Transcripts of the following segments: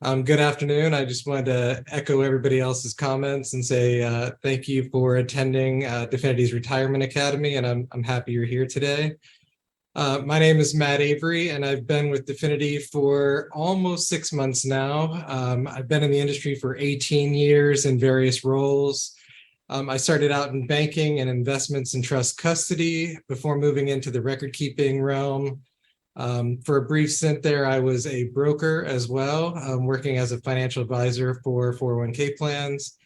Good afternoon. I just wanted to echo everybody else's comments and say thank you for attending Definiti's Retirement Academy, and I'm happy you're here today. My name is Matt Avery, and I've been with Definiti for almost 6 months now. I've been in the industry for 18 years in various roles. I started out in banking and investments and trust custody before moving into the record-keeping realm. For a brief stint there, I was a broker as well, working as a financial advisor for 401k plans,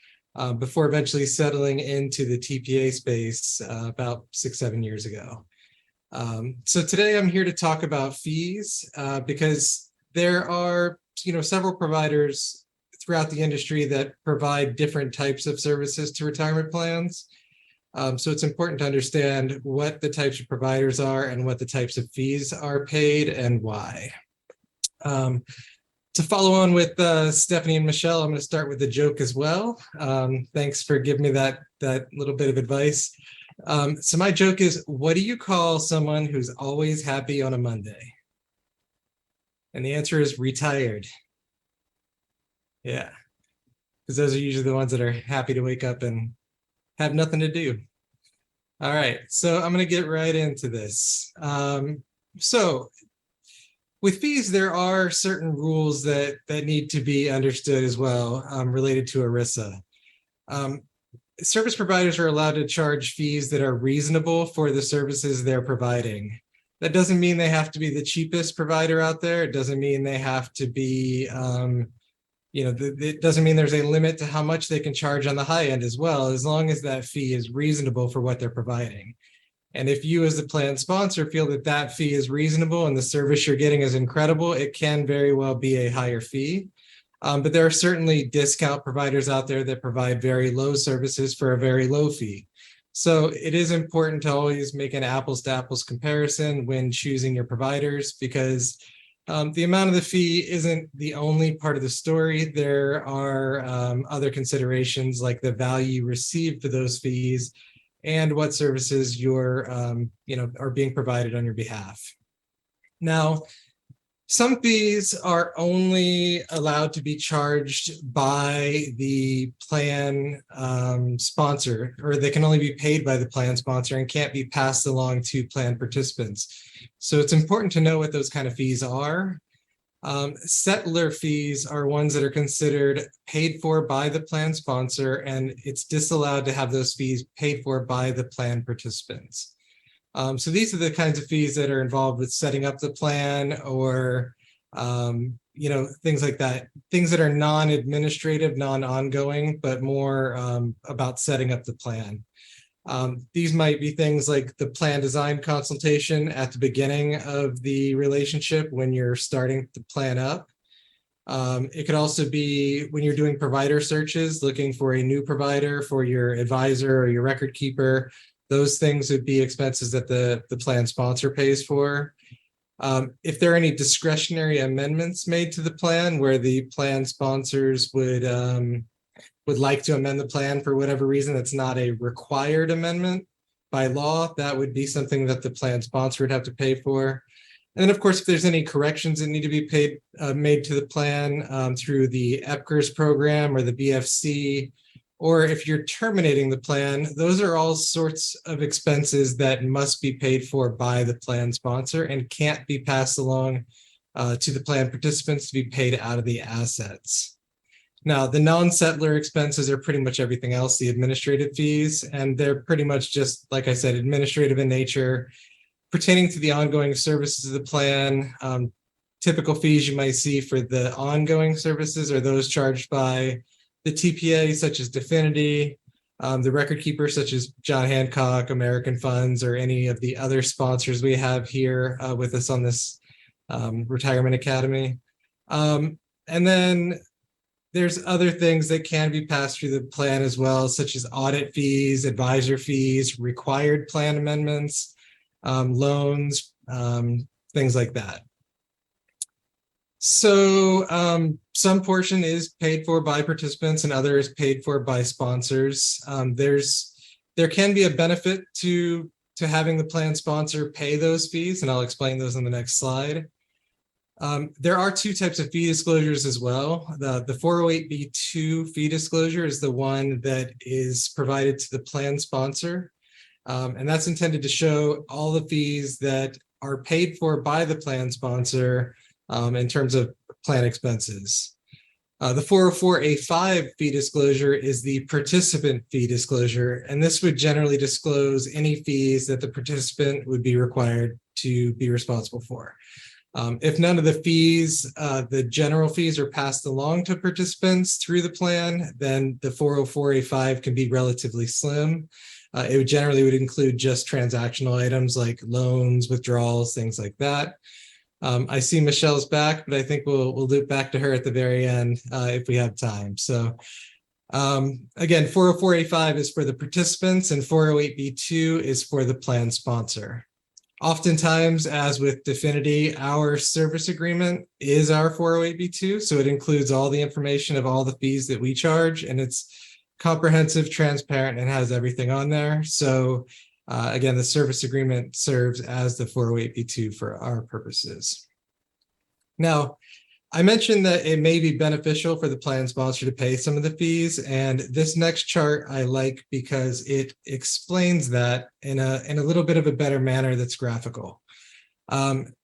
before eventually settling into the TPA space about 6-7 years ago. So today I'm here to talk about fees because there are several providers throughout the industry that provide different types of services to retirement plans. So it's important to understand what the types of providers are and what the types of fees are paid and why. To follow on with Stephanie and Michelle, I'm going to start with a joke as well. Thanks for giving me that little bit of advice. So my joke is, what do you call someone who's always happy on a Monday? And the answer is retired. Yeah, because those are usually the ones that are happy to wake up and have nothing to do. All right, so I'm going to get right into this. So with fees, there are certain rules that need to be understood as well, related to ERISA. Service providers are allowed to charge fees that are reasonable for the services they're providing. That doesn't mean they have to be the cheapest provider out there. It doesn't mean they have to be it doesn't mean there's a limit to how much they can charge on the high end as well, as long as that fee is reasonable for what they're providing. And if you as the plan sponsor feel that that fee is reasonable and the service you're getting is incredible, it can very well be a higher fee. But there are certainly discount providers out there that provide very low services for a very low fee. So it is important to always make an apples to apples comparison when choosing your providers, because the amount of the fee isn't the only part of the story. There are other considerations like the value received for those fees and what services you're, are being provided on your behalf. Now, some fees are only allowed to be charged by the plan sponsor, or they can only be paid by the plan sponsor and can't be passed along to plan participants. So it's important to know what those kind of fees are. Settler fees are ones that are considered paid for by the plan sponsor, and it's disallowed to have those fees paid for by the plan participants. So these are the kinds of fees that are involved with setting up the plan, or things like that, things that are non-administrative, non-ongoing, but more about setting up the plan. These might be things like the plan design consultation at the beginning of the relationship when you're starting the plan up. It could also be when you're doing provider searches, looking for a new provider for your advisor or your record keeper. Those things would be expenses that the plan sponsor pays for. If there are any discretionary amendments made to the plan where the plan sponsors would like to amend the plan for whatever reason, that's not a required amendment by law, that would be something that the plan sponsor would have to pay for. And then, of course, if there's any corrections that need to be made to the plan through the EPCRS program or the BFC, or if you're terminating the plan, those are all sorts of expenses that must be paid for by the plan sponsor and can't be passed along to the plan participants to be paid out of the assets. Now, the non-settler expenses are pretty much everything else, the administrative fees, and they're pretty much just, like I said, administrative in nature, pertaining to the ongoing services of the plan. Typical fees you might see for the ongoing services are those charged by the TPA, such as Definiti, the record keeper, such as John Hancock, American Funds, or any of the other sponsors we have here with us on this Retirement Academy. And then there's other things that can be passed through the plan as well, such as audit fees, advisor fees, required plan amendments, loans, things like that. So some portion is paid for by participants and other is paid for by sponsors. There can be a benefit to having the plan sponsor pay those fees, and I'll explain those on the next slide. There are two types of fee disclosures as well. The 408B2 fee disclosure is the one that is provided to the plan sponsor. And that's intended to show all the fees that are paid for by the plan sponsor in terms of plan expenses. The 404A5 fee disclosure is the participant fee disclosure, and this would generally disclose any fees that the participant would be required to be responsible for. If none of the fees, the general fees are passed along to participants through the plan, then the 404A5 can be relatively slim. It generally would include just transactional items like loans, withdrawals, things like that. I see Michelle's back, but I think we'll loop back to her at the very end if we have time. So again, 404A5 is for the participants and 408B2 is for the plan sponsor. Oftentimes, as with Definiti, our service agreement is our 408B2, so it includes all the information of all the fees that we charge, and it's comprehensive, transparent, and has everything on there. So again, the service agreement serves as the 408B2 for our purposes. Now, I mentioned that it may be beneficial for the plan sponsor to pay some of the fees, and this next chart I like because it explains that in a little bit of a better manner that's graphical.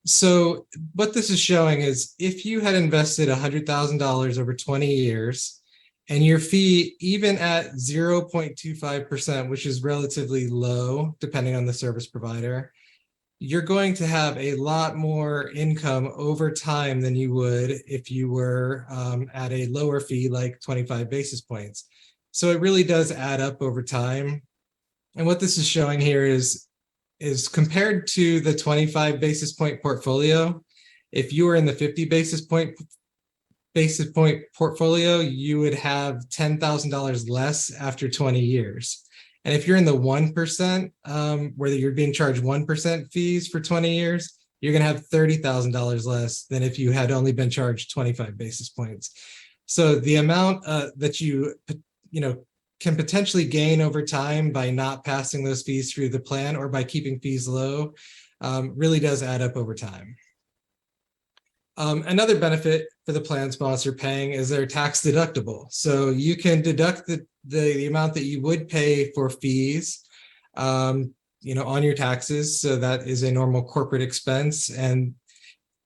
So what this is showing is if you had invested $100,000 over 20 years, and your fee, even at 0.25%, which is relatively low, depending on the service provider, you're going to have a lot more income over time than you would if you were at a lower fee, like 25 basis points. So it really does add up over time. And what this is showing here is compared to the 25 basis point portfolio, if you were in the 50 basis point portfolio, you would have $10,000 less after 20 years. And if you're in the 1%, where you're being charged 1% fees for 20 years, you're going to have $30,000 less than if you had only been charged 25 basis points. So the amount that you can potentially gain over time by not passing those fees through the plan or by keeping fees low really does add up over time. Another benefit for the plan sponsor paying is they're tax deductible. So you can deduct the amount that you would pay for fees, on your taxes. So that is a normal corporate expense, and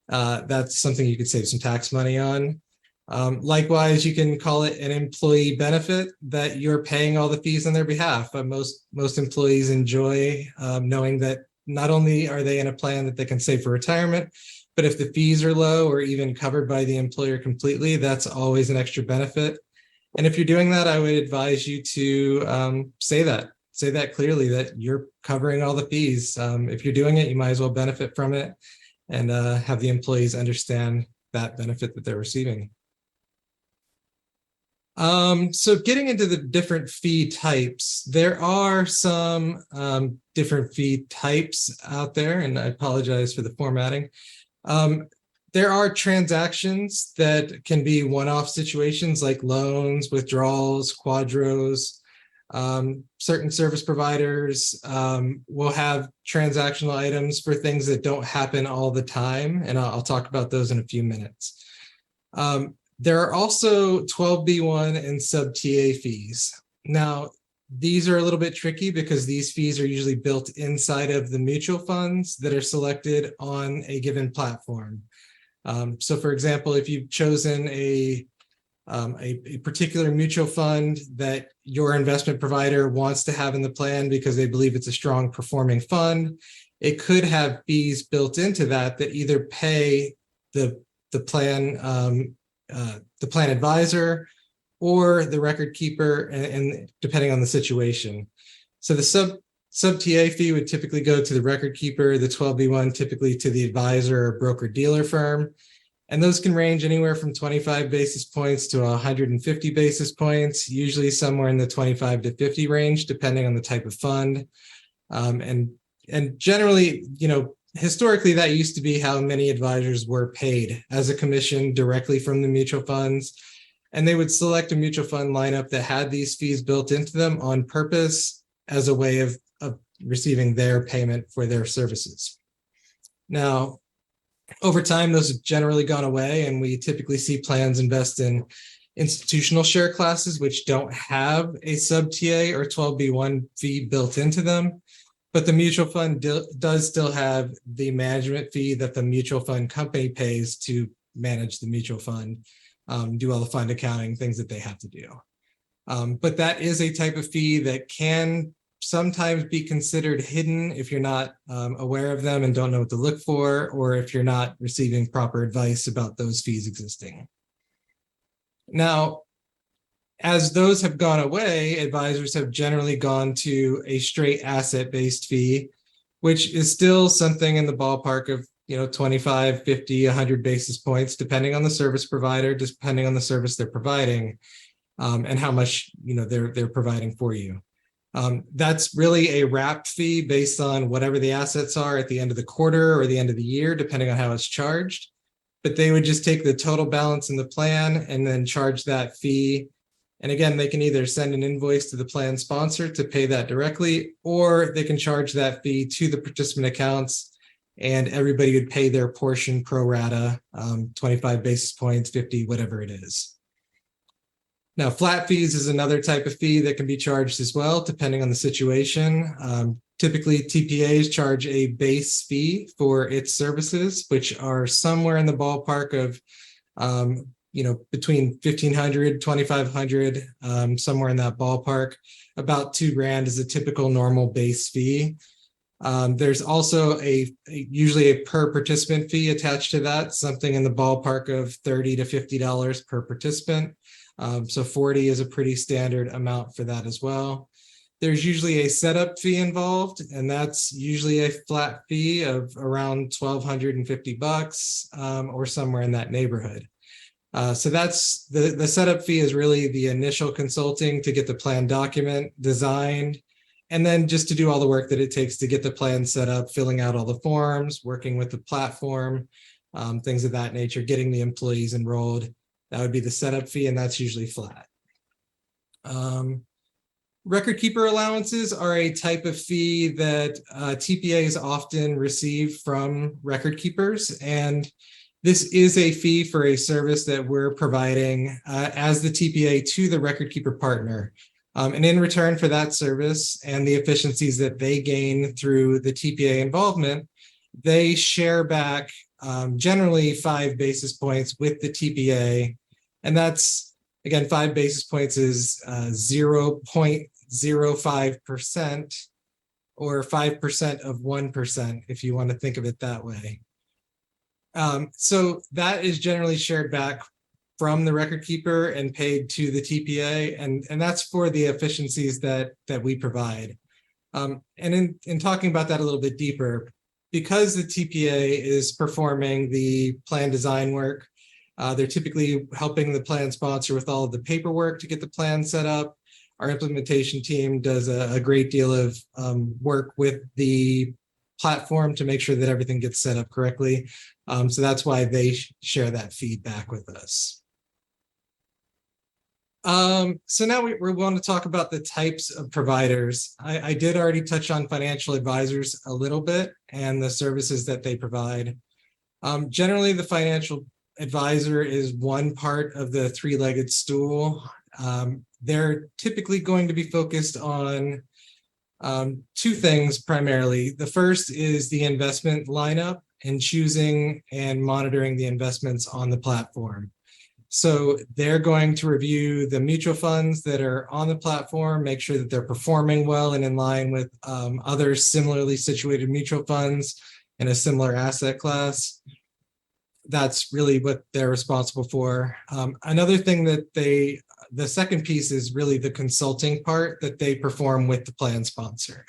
that's something you could save some tax money on. Likewise, you can call it an employee benefit that you're paying all the fees on their behalf. Most employees enjoy knowing that not only are they in a plan that they can save for retirement, but if the fees are low or even covered by the employer completely, that's always an extra benefit. And if you're doing that, I would advise you to say that clearly, that you're covering all the fees. If you're doing it, you might as well benefit from it and have the employees understand that benefit that they're receiving. So getting into the different fee types, there are some different fee types out there, and I apologize for the formatting. There are transactions that can be one-off situations like loans, withdrawals, quadros. Certain service providers will have transactional items for things that don't happen all the time, and I'll talk about those in a few minutes. There are also 12B1 and sub-TA fees. Now, these are a little bit tricky because these fees are usually built inside of the mutual funds that are selected on a given platform. So for example, if you've chosen a particular mutual fund that your investment provider wants to have in the plan because they believe it's a strong performing fund, it could have fees built into that either pay the plan advisor or the record keeper, and depending on the situation. So the sub-TA fee would typically go to the record keeper, the 12B1 typically to the advisor or broker dealer firm. And those can range anywhere from 25 basis points to 150 basis points, usually somewhere in the 25 to 50 range, depending on the type of fund. And generally, historically, that used to be how many advisors were paid, as a commission directly from the mutual funds. And they would select a mutual fund lineup that had these fees built into them on purpose as a way of receiving their payment for their services. Now, Over time, those have generally gone away, and we typically see plans invest in institutional share classes, which don't have a sub-TA or 12B1 fee built into them. But the mutual fund does still have the management fee that the mutual fund company pays to manage the mutual fund, do all the fund accounting, things that they have to do. But that is a type of fee that can sometimes be considered hidden if you're not aware of them and don't know what to look for, or if you're not receiving proper advice about those fees existing. Now, as those have gone away, advisors have generally gone to a straight asset-based fee, which is still something in the ballpark of 25, 50, 100 basis points, depending on the service provider, depending on the service they're providing, and how much they're providing for you. That's really a wrapped fee based on whatever the assets are at the end of the quarter or the end of the year, depending on how it's charged. But they would just take the total balance in the plan and then charge that fee. And again, they can either send an invoice to the plan sponsor to pay that directly, or they can charge that fee to the participant accounts, and everybody would pay their portion pro rata, 25 basis points, 50, whatever it is. Now, flat fees is another type of fee that can be charged as well, depending on the situation. Typically, TPAs charge a base fee for its services, which are somewhere in the ballpark of between $1,500, $2,500, somewhere in that ballpark. About $2,000 is a typical normal base fee. There's also usually a per participant fee attached to that, something in the ballpark of $30 to $50 per participant. So 40 is a pretty standard amount for that as well. There's usually a setup fee involved, and that's usually a flat fee of around $1,250 or somewhere in that neighborhood. So that's the setup fee is really the initial consulting to get the plan document designed, and then just to do all the work that it takes to get the plan set up, filling out all the forms, working with the platform, things of that nature, getting the employees enrolled. That would be the setup fee, and that's usually flat. Record keeper allowances are a type of fee that TPAs often receive from record keepers, and this is a fee for a service that we're providing as the TPA to the record keeper partner. And in return for that service and the efficiencies that they gain through the TPA involvement, they share back generally 5 basis points with the TPA. And that's, again, 5 basis points is 0.05% or 5% of 1%, if you want to think of it that way. So that is generally shared back from the record keeper and paid to the TPA, and that's for the efficiencies that we provide. And in talking about that a little bit deeper, because the TPA is performing the plan design work, they're typically helping the plan sponsor with all of the paperwork to get the plan set up. Our implementation team does a great deal of work with the platform to make sure that everything gets set up correctly. So that's why they share that feedback with us. So now we're going to talk about the types of providers. I did already touch on financial advisors a little bit and the services that they provide. Generally, the financial advisor is one part of the three-legged stool. They're typically going to be focused on two things primarily. The first is the investment lineup and choosing and monitoring the investments on the platform. So they're going to review the mutual funds that are on the platform, make sure that they're performing well and in line with other similarly situated mutual funds in a similar asset class. That's really what they're responsible for. Another thing that the second piece is really the consulting part that they perform with the plan sponsor.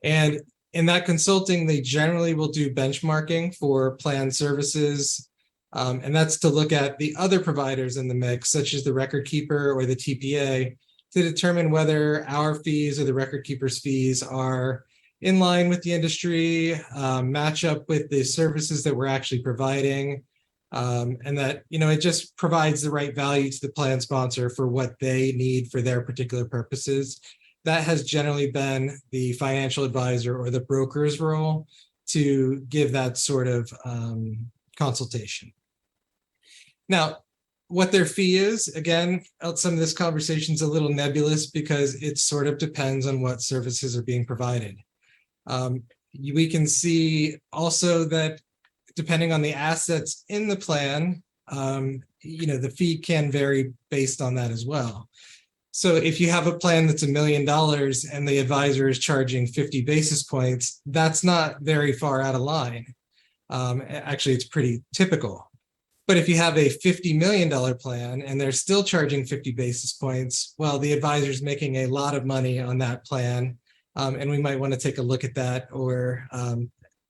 And in that consulting, they generally will do benchmarking for plan services. And that's to look at the other providers in the mix, such as the record keeper or the TPA, to determine whether our fees or the record keeper's fees are in line with the industry, match up with the services that we're actually providing, and that, it just provides the right value to the plan sponsor for what they need for their particular purposes. That has generally been the financial advisor or the broker's role, to give that sort of consultation. Now, what their fee is, again, some of this conversation is a little nebulous because it sort of depends on what services are being provided. We can see also that depending on the assets in the plan, the fee can vary based on that as well. So if you have a plan that's $1 million and the advisor is charging 50 basis points, that's not very far out of line. Actually, it's pretty typical. But if you have a $50 million plan and they're still charging 50 basis points, well, the advisor is making a lot of money on that plan. And we might want to take a look at that, or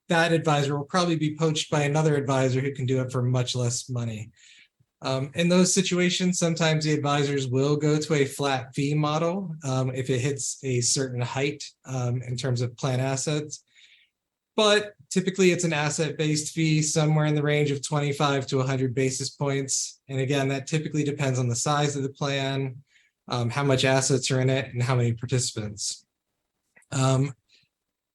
that advisor will probably be poached by another advisor who can do it for much less money. In those situations, sometimes the advisors will go to a flat fee model if it hits a certain height in terms of plan assets. But typically it's an asset-based fee somewhere in the range of 25 to 100 basis points. And again, that typically depends on the size of the plan, how much assets are in it, and how many participants.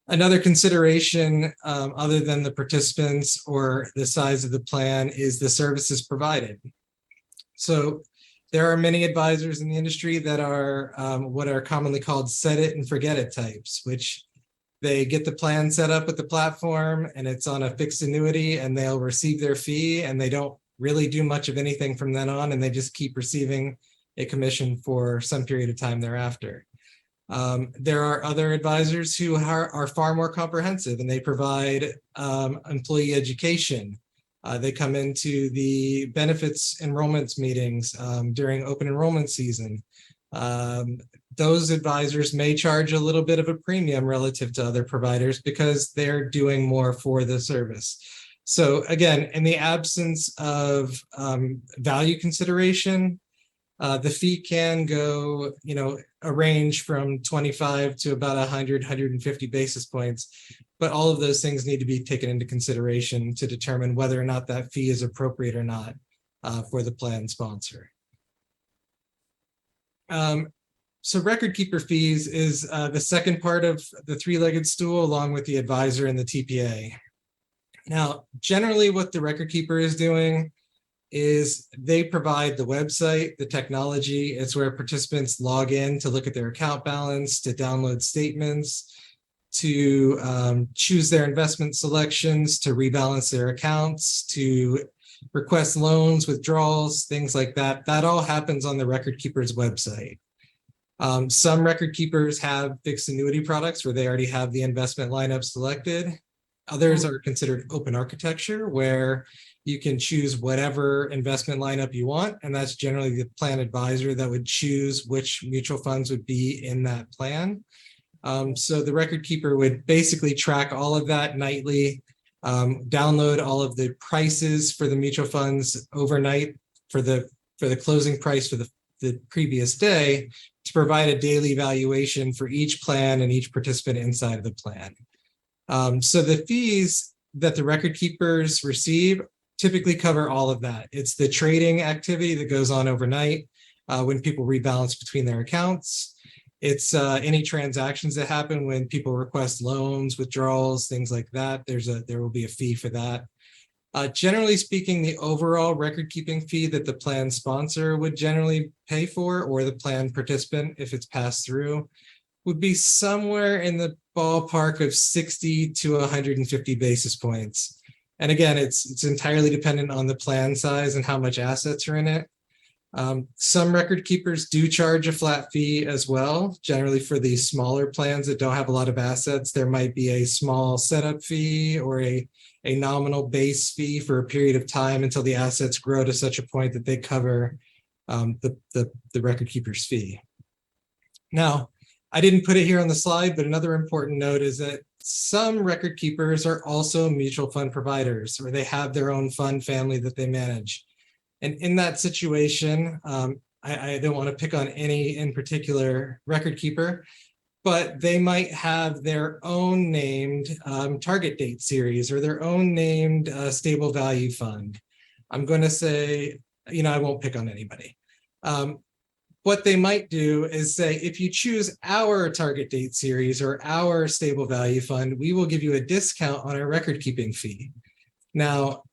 Another consideration other than the participants or the size of the plan is the services provided. So there are many advisors in the industry that are what are commonly called set it and forget it types, which they get the plan set up with the platform and it's on a fixed annuity and they'll receive their fee and they don't really do much of anything from then on, and they just keep receiving a commission for some period of time thereafter. There are other advisors who are far more comprehensive and they provide employee education. They come into the benefits enrollments meetings during open enrollment season. Those advisors may charge a little bit of a premium relative to other providers because they're doing more for the service. So again, in the absence of value consideration, the fee can go, a range from 25 to about 100, 150 basis points. But all of those things need to be taken into consideration to determine whether or not that fee is appropriate or not for the plan sponsor. So record keeper fees is the second part of the three-legged stool, along with the advisor and the TPA. Now, generally what the record keeper is doing is they provide the website, the technology. It's where participants log in to look at their account balance, to download statements, to choose their investment selections, to rebalance their accounts, to request loans, withdrawals, things like that. That all happens on the record keeper's website. Some record keepers have fixed annuity products where they already have the investment lineup selected. Others are considered open architecture, where you can choose whatever investment lineup you want, and that's generally the plan advisor that would choose which mutual funds would be in that plan. So the record keeper would basically track all of that nightly, download all of the prices for the mutual funds overnight for the closing price for the previous day, to provide a daily valuation for each plan and each participant inside of the plan. So the fees that the record keepers receive typically cover all of that. It's the trading activity that goes on overnight when people rebalance between their accounts. It's any transactions that happen when people request loans, withdrawals, things like that. There will be a fee for that. Generally speaking, the overall record keeping fee that the plan sponsor would generally pay for, or the plan participant, if it's passed through, would be somewhere in the ballpark of 60 to 150 basis points. And again, it's entirely dependent on the plan size and how much assets are in it. Some record keepers do charge a flat fee as well. Generally for the smaller plans that don't have a lot of assets, there might be a small setup fee or a nominal base fee for a period of time until the assets grow to such a point that they cover the record keeper's fee. Now, I didn't put it here on the slide, but another important note is that some record keepers are also mutual fund providers, or they have their own fund family that they manage. And in that situation, I don't want to pick on any in particular record keeper, but they might have their own named target date series or their own named stable value fund. I'm going to say, I won't pick on anybody. What they might do is say, if you choose our target date series or our stable value fund, we will give you a discount on our record keeping fee. Now,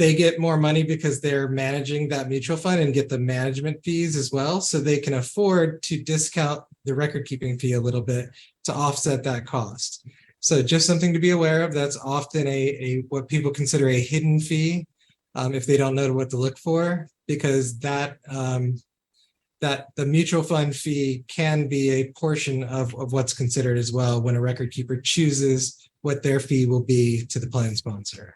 they get more money because they're managing that mutual fund and get the management fees as well. So they can afford to discount the record keeping fee a little bit to offset that cost. So just something to be aware of. That's often a what people consider a hidden fee if they don't know what to look for, because that the mutual fund fee can be a portion of what's considered as well when a record keeper chooses what their fee will be to the plan sponsor.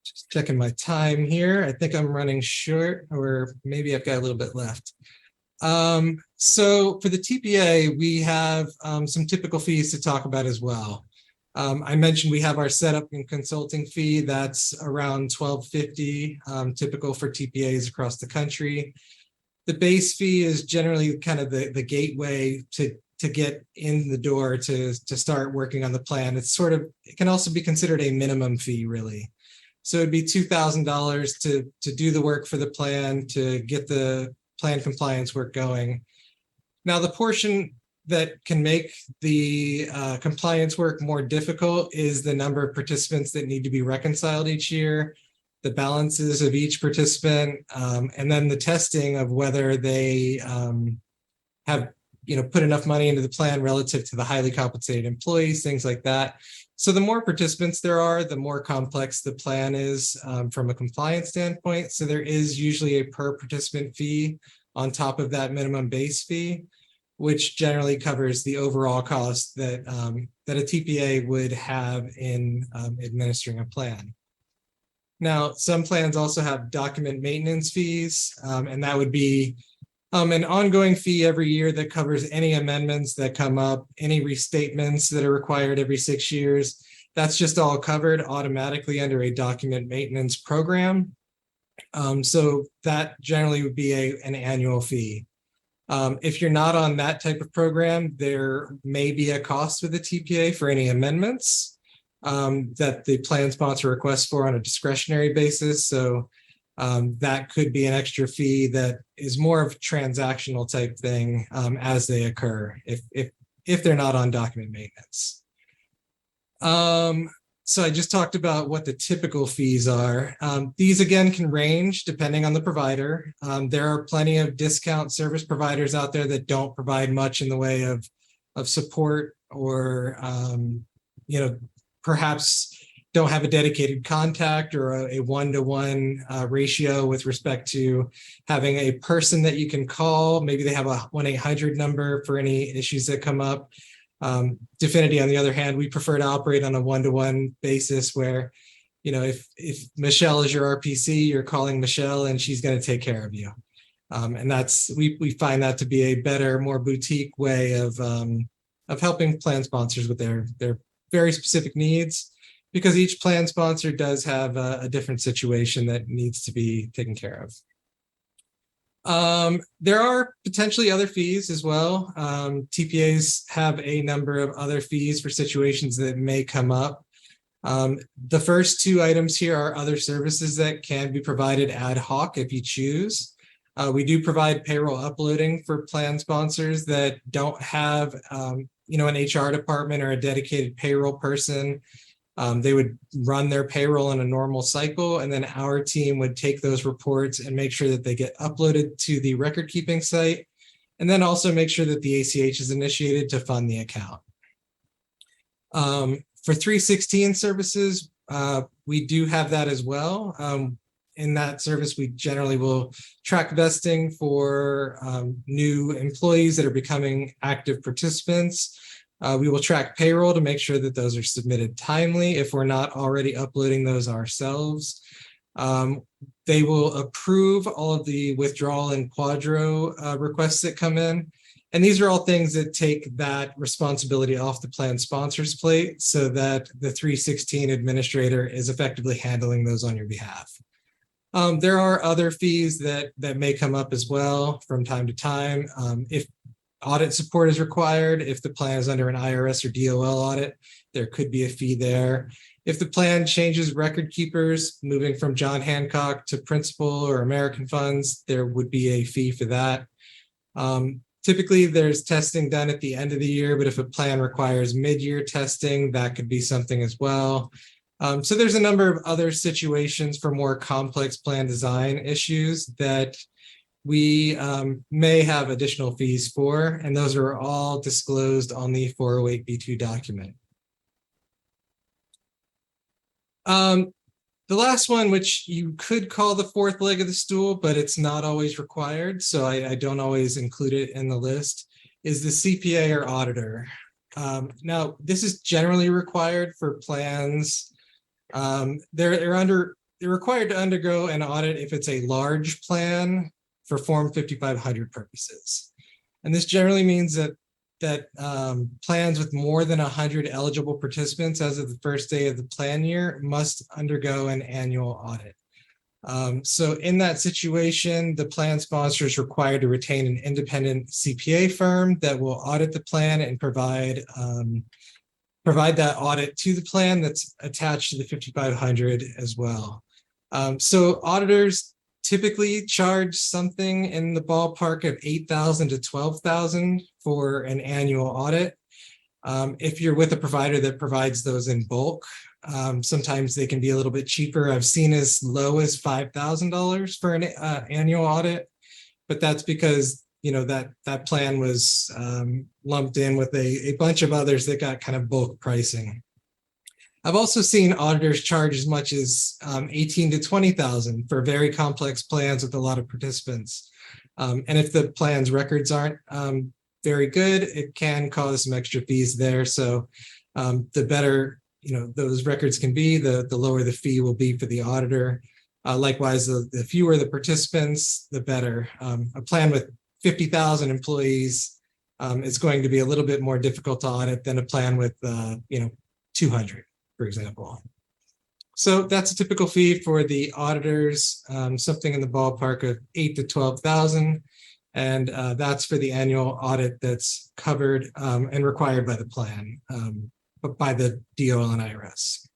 Just checking my time here. I think I'm running short, or maybe I've got a little bit left. So for the TPA, we have some typical fees to talk about as well. I mentioned we have our setup and consulting fee. That's around $12.50, typical for TPAs across the country. The base fee is generally kind of the gateway to get in the door to start working on the plan. It can also be considered a minimum fee, really. So it'd be $2,000 to do the work for the plan, to get the plan compliance work going. Now, the portion that can make the compliance work more difficult is the number of participants that need to be reconciled each year, the balances of each participant, and then the testing of whether they have put enough money into the plan relative to the highly compensated employees, things like that. So the more participants there are, the more complex the plan is from a compliance standpoint. So there is usually a per participant fee on top of that minimum base fee, which generally covers the overall cost that a TPA would have in administering a plan. Now, some plans also have document maintenance fees, and that would be an ongoing fee every year that covers any amendments that come up, any restatements that are required every 6 years. That's just all covered automatically under a document maintenance program. So that generally would be an annual fee. If you're not on that type of program, there may be a cost with the TPA for any amendments that the plan sponsor requests for on a discretionary basis. So that could be an extra fee that is more of a transactional type thing as they occur if they're not on document maintenance. So I just talked about what the typical fees are. These again can range depending on the provider. There are plenty of discount service providers out there that don't provide much in the way of support, or perhaps don't have a dedicated contact or a one-to-one ratio with respect to having a person that you can call. Maybe they have a 1-800 number for any issues that come up. Definiti, on the other hand, we prefer to operate on a one-to-one basis where, if Michelle is your RPC, you're calling Michelle and she's going to take care of you. And we find that to be a better, more boutique way of helping plan sponsors with their very specific needs, because each plan sponsor does have a different situation that needs to be taken care of. There are potentially other fees as well. TPAs have a number of other fees for situations that may come up. The first two items here are other services that can be provided ad hoc if you choose. We do provide payroll uploading for plan sponsors that don't have an HR department or a dedicated payroll person. They would run their payroll in a normal cycle, and then our team would take those reports and make sure that they get uploaded to the record keeping site, and then also make sure that the ACH is initiated to fund the account. For 316 services, we do have that as well. In that service, we generally will track vesting for new employees that are becoming active participants. We will track payroll to make sure that those are submitted timely if we're not already uploading those ourselves. They will approve all of the withdrawal and quadro requests that come in. And these are all things that take that responsibility off the plan sponsor's plate so that the 316 administrator is effectively handling those on your behalf. There are other fees that may come up as well from time to time. If audit support is required, if the plan is under an IRS or DOL audit, there could be a fee there. If the plan changes record keepers, moving from John Hancock to Principal or American Funds, there would be a fee for that. Typically, there's testing done at the end of the year, but if a plan requires mid-year testing, that could be something as well. So there's a number of other situations for more complex plan design issues that we may have additional fees for, and those are all disclosed on the 408B2 document. The last one, which you could call the fourth leg of the stool, but it's not always required, so I don't always include it in the list, is the CPA or auditor. Now, this is generally required for plans. They're required to undergo an audit if it's a large plan for Form 5500 purposes. And this generally means that plans with more than 100 eligible participants as of the first day of the plan year must undergo an annual audit. So in that situation, the plan sponsor is required to retain an independent CPA firm that will audit the plan and provide that audit to the plan that's attached to the 5500 as well. So auditors typically charge something in the ballpark of $8,000 to $12,000 for an annual audit. If you're with a provider that provides those in bulk, sometimes they can be a little bit cheaper. I've seen as low as $5,000 for an annual audit, but that's because that plan was lumped in with a bunch of others that got kind of bulk pricing. I've also seen auditors charge as much as $18,000 to $20,000 for very complex plans with a lot of participants. And if the plan's records aren't very good, it can cause some extra fees there. So the better those records can be, the lower the fee will be for the auditor. Likewise, the fewer the participants, the better. A plan with 50,000 employees is going to be a little bit more difficult to audit than a plan with 200. For example. So that's a typical fee for the auditors, something in the ballpark of $8,000 to $12,000. And that's for the annual audit that's covered and required by the plan, but by the DOL and IRS.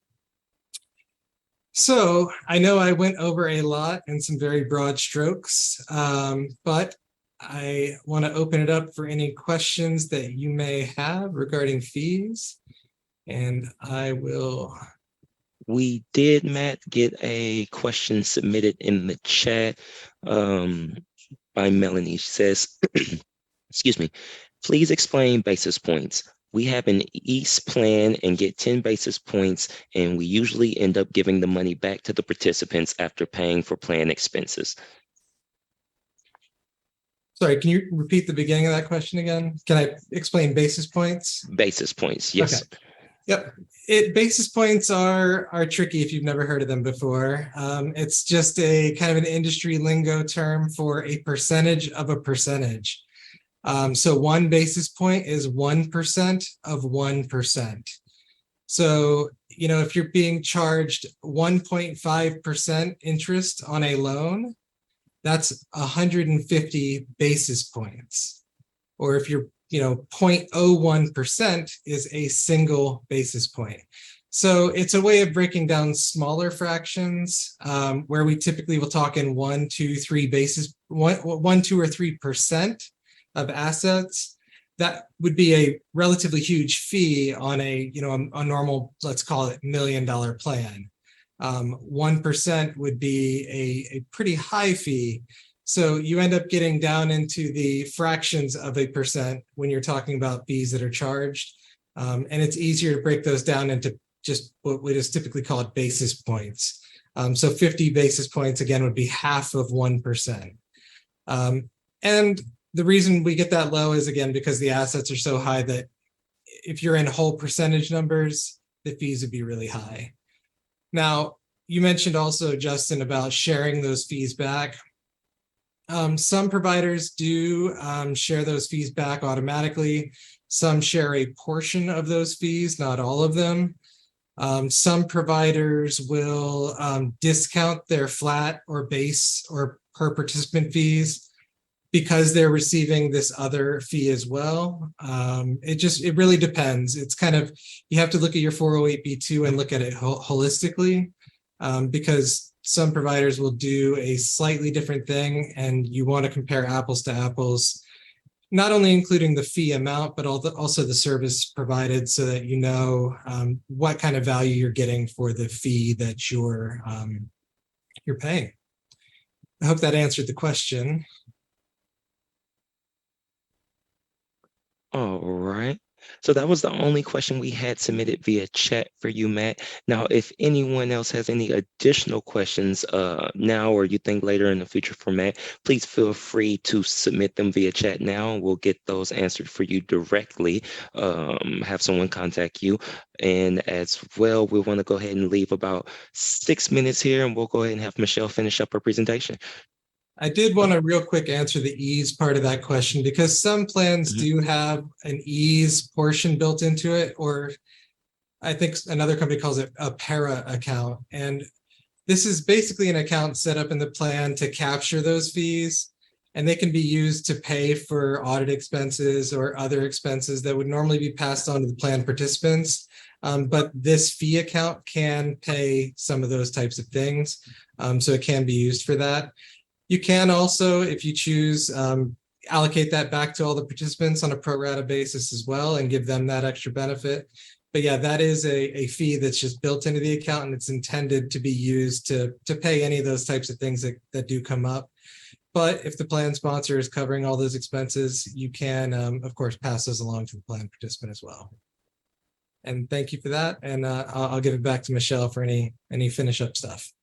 So I know I went over a lot in some very broad strokes, but I want to open it up for any questions that you may have regarding fees. And I will. We did, Matt, get a question submitted in the chat by Melanie. She says, excuse me, please explain basis points. We have an East plan and get 10 basis points, and we usually end up giving the money back to the participants after paying for plan expenses. Sorry, can you repeat the beginning of that question again? Can I explain basis points? Basis points, yes. Okay. Yep. Basis points are tricky if you've never heard of them before. It's just a kind of an industry lingo term for a percentage of a percentage. So 1 basis point is 1% of 1%. So, if you're being charged 1.5% interest on a loan, that's 150 basis points. Or if you're 0.01% is a single basis point. So it's a way of breaking down smaller fractions where we typically will talk in 1, 2, 3 basis, 1, 2, or 3% of assets. That would be a relatively huge fee on a normal, let's call it $1 million plan. 1% would be a pretty high fee. So you end up getting down into the fractions of a percent when you're talking about fees that are charged. And it's easier to break those down into just what we just typically call it basis points. So 50 basis points, again, would be half of 1%. And the reason we get that low is, again, because the assets are so high that if you're in whole percentage numbers, the fees would be really high. Now, you mentioned also, Justin, about sharing those fees back. Some providers do share those fees back automatically. Some share a portion of those fees, not all of them. Some providers will discount their flat or base or per participant fees because they're receiving this other fee as well. It really depends. It's kind of, you have to look at your 408B2 and look at it holistically because some providers will do a slightly different thing and you want to compare apples to apples. not only including the fee amount, but also the service provided so that you know what kind of value you're getting for the fee that you're paying. I hope that answered the question. All right. So that was the only question we had submitted via chat for you, Matt. Now, if anyone else has any additional questions now or you think later in the future for Matt, please feel free to submit them via chat now. We'll get those answered for you directly. Have someone contact you. And as well, we want to go ahead and leave about 6 minutes here, and we'll go ahead and have Michelle finish up her presentation. I did want to real quick answer the ease part of that question because some plans Mhm. do have an ease portion built into it, or I think another company calls it a para account. And this is basically an account set up in the plan to capture those fees, and they can be used to pay for audit expenses or other expenses that would normally be passed on to the plan participants. But this fee account can pay some of those types of things. So it can be used for that. You can also, if you choose, allocate that back to all the participants on a pro rata basis as well and give them that extra benefit. But yeah, that is a fee that's just built into the account, and it's intended to be used to pay any of those types of things that do come up. But if the plan sponsor is covering all those expenses, you can, of course, pass those along to the plan participant as well. And thank you for that. And I'll give it back to Michelle for any finish up stuff.